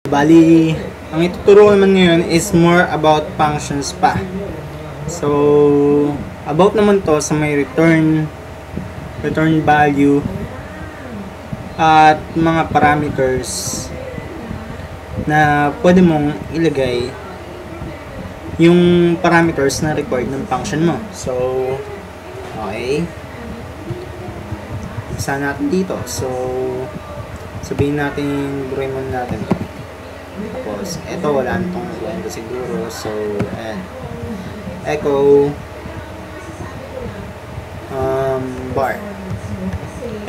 Bali, ang ituturo naman ngayon is more about functions pa. So, about naman to sa may return value at mga parameters na pwede mong ilagay yung parameters na required ng function mo. So, okay. Isa natin dito. So, sabihin natin, buruin muna natin to. Tapos, eto wala nitong kwento siguro. So, ayan. Echo bar.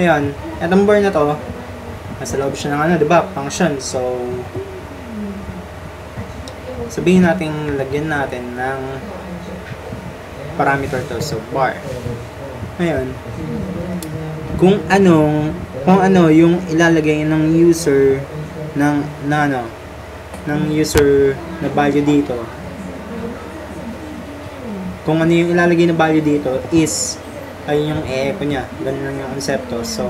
Ayan. Etong bar na to, nasa loob siya ng ano, diba? Function. So, sabihin natin, lagyan natin ng parameter to. So, bar. Ngayon, kung ano yung ilalagay ng user ng user na value dito. Kung ano yung ilalagay na value dito is ay yung e-echo niya. Ganun lang yung konsepto. So,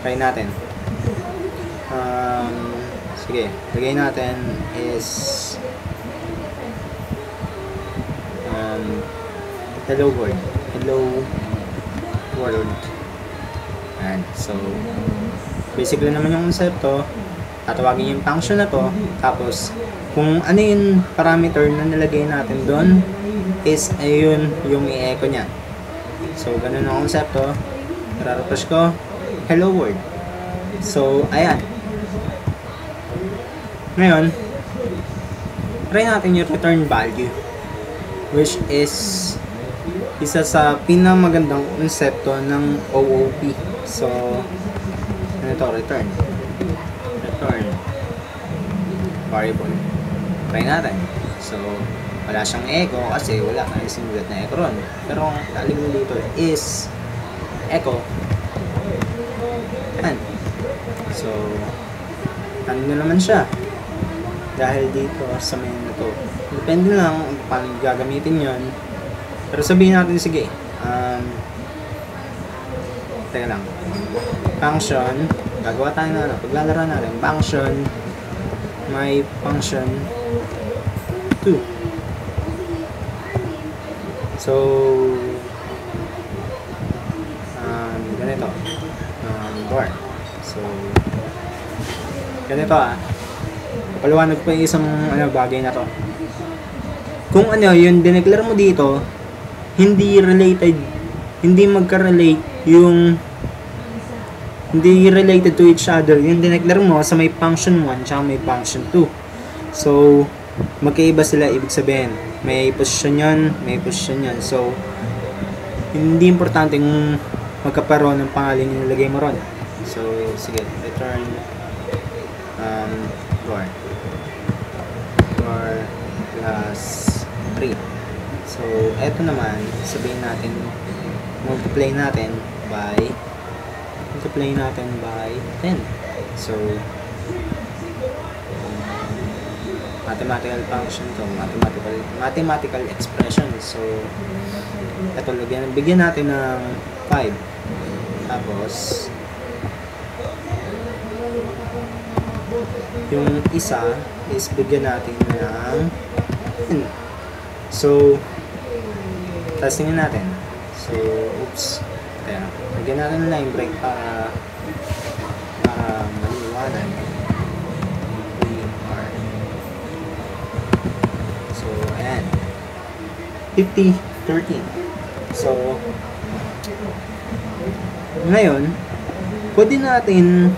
try natin. Sige, lagay natin is hello world. Hello world. And so, basically naman yung konsepto, tatawagin yung function na to, tapos kung ano yung parameter na nilagay natin doon is ayun yung i-echo niya. So, ganun ang konsepto. Refresh ko, hello world. So, ayan. Ngayon, try natin yung return value, which is isa sa pinamagandang konsepto ng OOP. So, ano ito? Return variable. Try natin. So, wala siyang echo kasi wala kang sinulat na echo ron. Pero ang lalim mo dito is echo. Ayan. So, ano na naman siya? Dahil dito sa main na to. Depende lang kung paano gagamitin yon. Pero sabihin natin, sige, teka lang, function, gagawa tayo na, paglalaro natin, function, may function 2. So, ganito, bar. So, ganito paliwanag pa yung isang bagay na to. Kung yung dineclare mo dito, hindi related to each other yung dineclare mo sa may function 1 tsaka may function 2. So, magkaiba sila, ibig sabihin may position yan, may position yan. So, hindi importante kung magkaparoon ng pangalan yung nilagay mo ron. So, sige, return var plus 3. So, eto naman, sabihin natin, multiply natin by 10. So, mathematical function to, mathematical expression. So, eto, bigyan natin ng 5. Tapos, yung isa is bigyan natin ng 10. So, testingin natin. So, oops. Kaya, bigyan natin ng line break para maliwanag. So, ayan. 50, 13. So, ngayon, pwede natin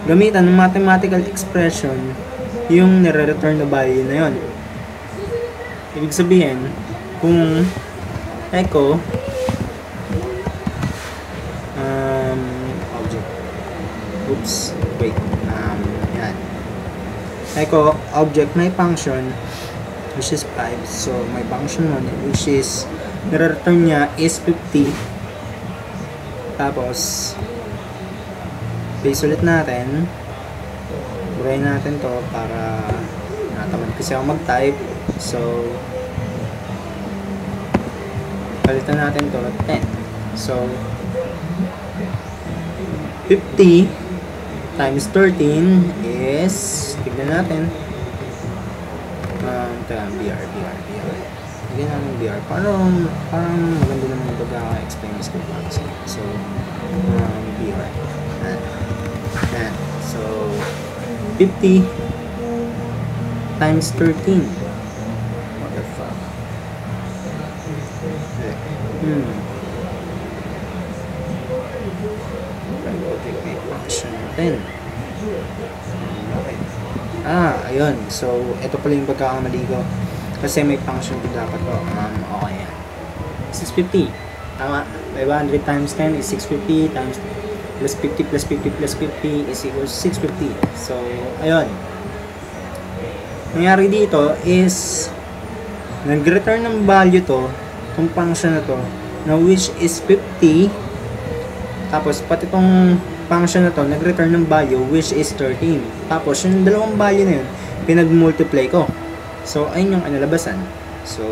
gamitan ng mathematical expression yung nire-return na value na yun. Ibig sabihin, kung echo object, oops, wait, yan, echo object may function which is 5, so may function 1 which is nire-return niya is 50. Tapos paste ulit natin, buray natin to para natamad kasi ako mag-type. So, palitan natin to 10. So, 50 times 13 is, tignan natin. BR. Bigyan namin BR. Parang maganda naman yung pagkaka-explain ng school policy. So, BR. And, so, 50 times 13. What the fuck? Take function 10. Okay. Ayun. So, ito pala yung pagkakamali ko. Kasi may function ko dapat to. Okay yan. 650. Tama. 500 times 10 is 650 times plus 50 plus 50 plus 50 is equals 650. So, ayun. Nangyari dito is nag-return ng value to, itong function na to, na which is 50. Tapos, pati itong function na to, nag-return ng value which is 13. Tapos, yung dalawang value na yun, pinag-multiply ko. So, ayun yung inalabasan. So,